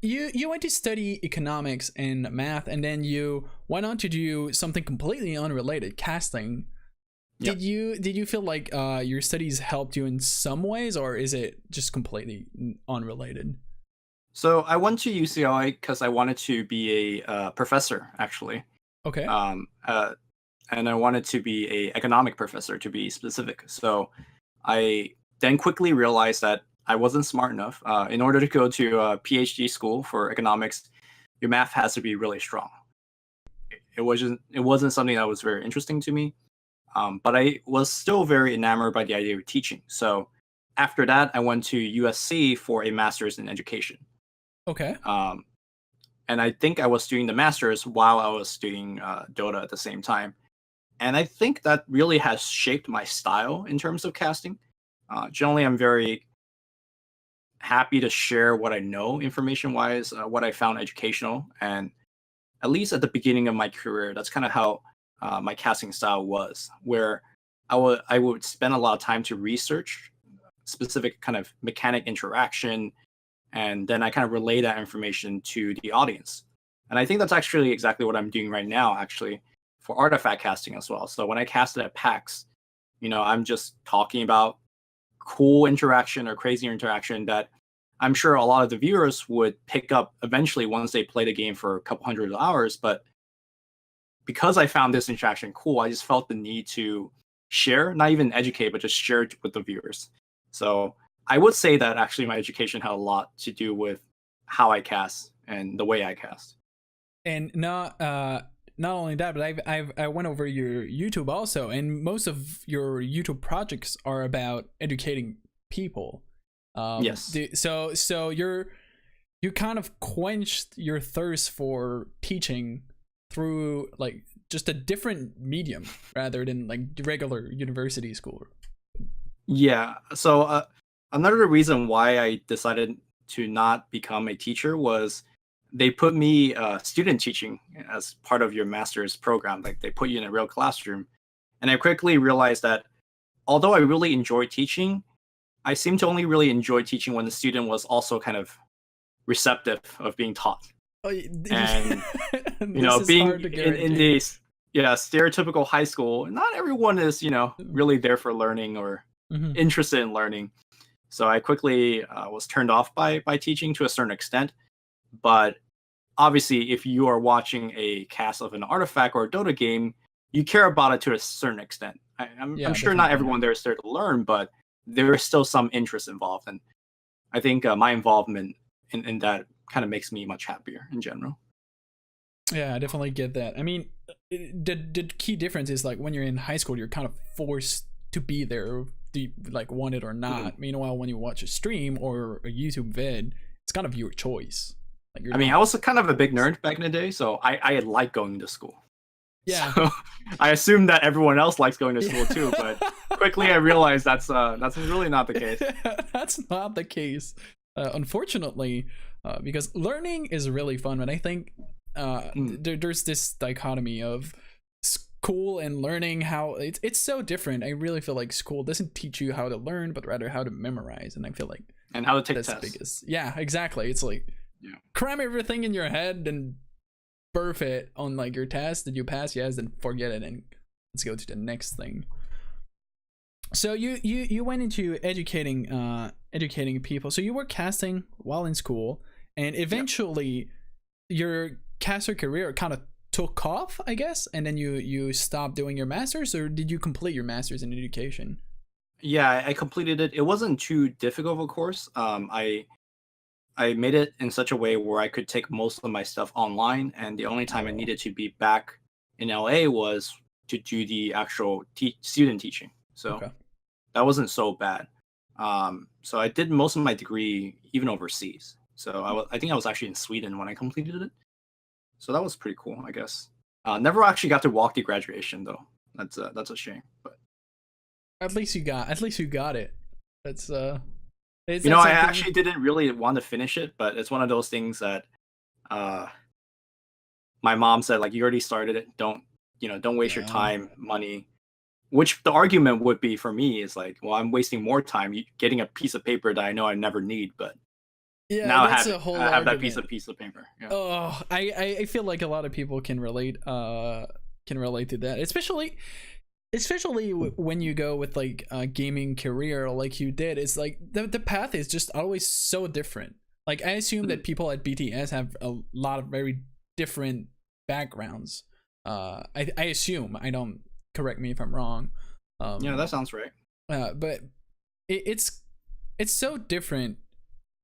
you went to study economics and math, and then you went on to do something completely unrelated, casting. Yeah. Did you feel like your studies helped you in some ways, or is it just completely unrelated? So I went to UCLA because I wanted to be a professor, actually. Okay. Um, uh, and I wanted to be a economic professor to be specific. So I then quickly realized that I wasn't smart enough. In order to go to a PhD school for economics, your math has to be really strong. It wasn't something that was very interesting to me. But I was still very enamored by the idea of teaching. So after that, I went to USC for a master's in education. Okay. Um, and I think I was doing the master's while I was doing Dota at the same time. And I think that really has shaped my style in terms of casting. Generally, I'm very happy to share what I know information wise, what I found educational. And at least at the beginning of my career, that's kind of how my casting style was, where I would spend a lot of time to research specific kind of mechanic interaction, and then I kind of relay that information to the audience. And I think that's actually exactly what I'm doing right now, actually, for artifact casting as well. So when I cast it at PAX, I'm just talking about cool interaction or crazy interaction that I'm sure a lot of the viewers would pick up eventually once they play the game for a couple hundred hours. But because I found this interaction cool, I just felt the need to share, not even educate, but just share it with the viewers. So I would say that actually my education had a lot to do with how I cast and the way I cast. And not only that, but I went over your YouTube also, and most of your YouTube projects are about educating people. Yes. So you kind of quenched your thirst for teaching through like just a different medium rather than like regular university school. Yeah. So another reason why I decided to not become a teacher was they put me student teaching as part of your master's program. Like they put you in a real classroom, and I quickly realized that although I really enjoy teaching, I seem to only really enjoy teaching when the student was also kind of receptive of being taught. Oh, And this is being hard to in guarantee. this, yeah, stereotypical high school, not everyone is really there for learning or Mhm. interested in learning. So I quickly was turned off by teaching to a certain extent. But obviously, if you are watching a cast of an artifact or a Dota game, you care about it to a certain extent. I'm Yeah, sure not definitely. everyone there is there to learn, but there is still some interest involved, and I think my involvement in that kind of makes me much happier in general. Yeah, I definitely get that. I mean, the key difference is like when you're in high school, you're kind of forced to be there, do you like want it or Mhm. not. Meanwhile, when you watch a stream or a YouTube vid, it's kind of your choice. Like you're I mean, not. I was kind of a big nerd back in the day, so I like going to school. Yeah. So I assume that everyone else likes going to school Yeah. too, but quickly I realized that's really not the case. That's not the case, unfortunately, because learning is really fun. And I think Mm. there's this dichotomy of school and learning. How it's so different. I really feel like school doesn't teach you how to learn, but rather how to memorize. And I feel like And how to take that's the tests. biggest. Yeah, exactly. It's like Yeah. cram everything in your head and burp it on like your test. Did you pass? Yes. Then forget it and let's go to the next thing. So you went into educating people. So you were casting while in school, and Yeah. eventually your caster career kind of took off, I guess, and then you stopped doing your masters, or did you complete your masters in education? Yeah, I completed it. It wasn't too difficult of a course. I made it in such a way where I could take most of my stuff online, and the only time I Oh, needed to be back in LA was to do the actual student teaching. So okay. that wasn't so bad. So I did most of my degree even overseas. So I think I was actually in Sweden when I completed it. So that was pretty cool, I guess. Never actually got to walk the graduation though. That's a shame. But At least you got it. That's is you know, that I something? actually didn't really want to finish it, but it's one of those things that uh, my mom said, like, you already started it. Don't waste your Yeah. time, money. Which the argument would be for me is like, well, I'm wasting more time getting a piece of paper that I know I never need. But Yeah, Now that's a whole I have that argument. piece of paper. Yeah. Oh, I feel like a lot of people can relate to that, especially when you go with like a gaming career like you did. It's like the path is just always so different. Like I assume that people at BTS have a lot of very different backgrounds. I assume, I don't, correct me if I'm wrong. Yeah, that sounds right. But it's so different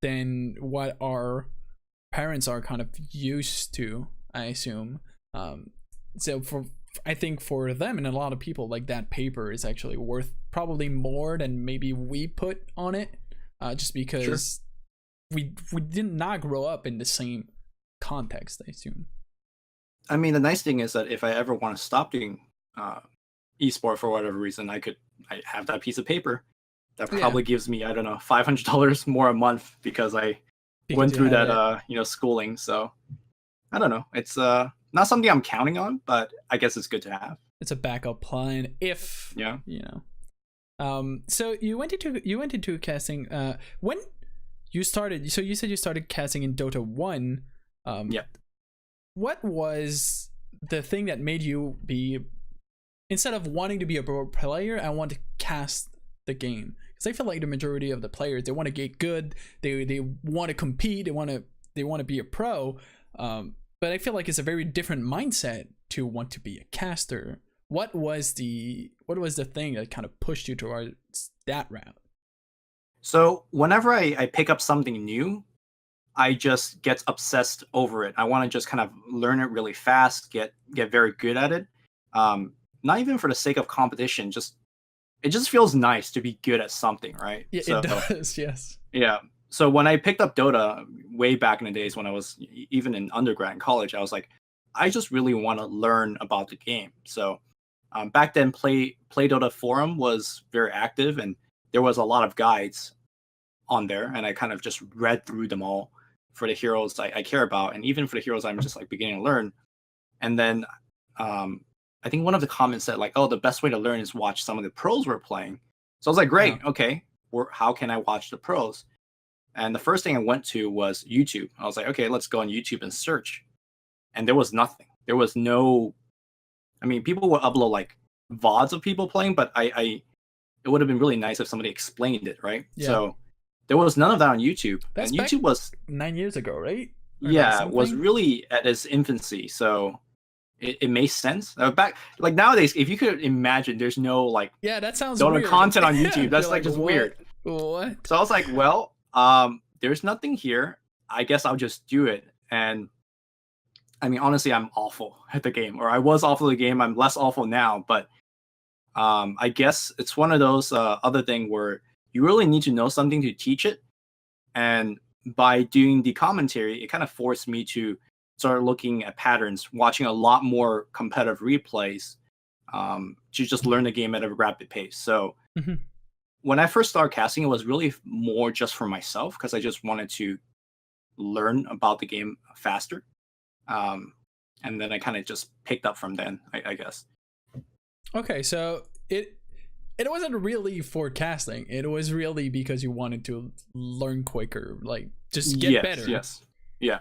than what our parents are kind of used to, I assume. So for, I think for them and a lot of people, like that paper is actually worth probably more than maybe we put on it, just because we did not grow up in the same context, I assume. I mean, the nice thing is that if I ever want to stop doing esport for whatever reason, I have that piece of paper that Yeah, probably gives me, I don't know, $500 more a month because I because went you through have that it. schooling. So I don't know. It's not something I'm counting on, but I guess it's good to have. It's a backup plan if Yeah. you know. So you went into casting. When you started, so you said you started casting in Dota 1. Yeah. What was the thing that made you be, instead of wanting to be a pro player, I want to cast the game? Because I feel like the majority of the players, they want to get good, they want to compete, they want to be a pro. But I feel like it's a very different mindset to want to be a caster. What was the thing that kind of pushed you towards that route? So whenever I pick up something new, I just get obsessed over it. I want to just kind of learn it really fast, get very good at it. Um, Not even for the sake of competition, just it just feels nice to be good at something, right? Yeah, it So does. Yes. yeah. So when I picked up Dota way back in the days when I was even in undergrad and college, I was like, I just really want to learn about the game. So back then, Play Dota forum was very active, and there was a lot of guides on there, and I kind of just read through them all for the heroes I care about, and even for the heroes I'm just like beginning to learn. And then um, I think one of the comments said like, "Oh, the best way to learn is watch some of the pros we're playing." So I was like, Uh-huh. "Great, okay. How can I watch the pros?" And the first thing I went to was YouTube. I was like, "Okay, let's go on YouTube and search." And there was nothing. There was no. I mean, people would upload like VODs of people playing, but I it would have been really nice if somebody explained it, right? Yeah. So there was none of that on YouTube, That's and back YouTube was, 9 years ago, right? Or nine yeah, was something. really at its infancy. So it made sense. Back like nowadays, if you could imagine, there's no like Yeah, that sounds Dota weird. content on YouTube. You're That's like like, just what? weird. What? So I was like, well, there's nothing here. I guess I'll just do it. And I mean, honestly, I'm awful at the game, or I was awful at the game. I'm less awful now, but I guess it's one of those other thing where you really need to know something to teach it. And by doing the commentary, it kind of forced me to start looking at patterns, watching a lot more competitive replays, to just learn the game at a rapid pace. So Mhm. when I first started casting, it was really more just for myself because I just wanted to learn about the game faster. Um, and then I kind of just picked up from then, I guess. Okay, so it wasn't really for casting. It was really because you wanted to learn quicker, like just get Yes, better. yes, yeah.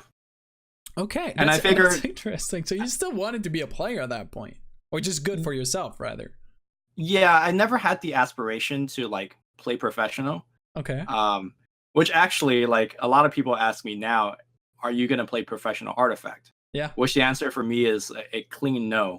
Okay, And I that's figured, interesting. So you still wanted to be a player at that point, or just good for yourself, rather. yeah, I never had the aspiration to like play professional. Okay. Um, which actually, like a lot of people ask me now, are you gonna play professional Artifact? Yeah. Which the answer for me is a clean no.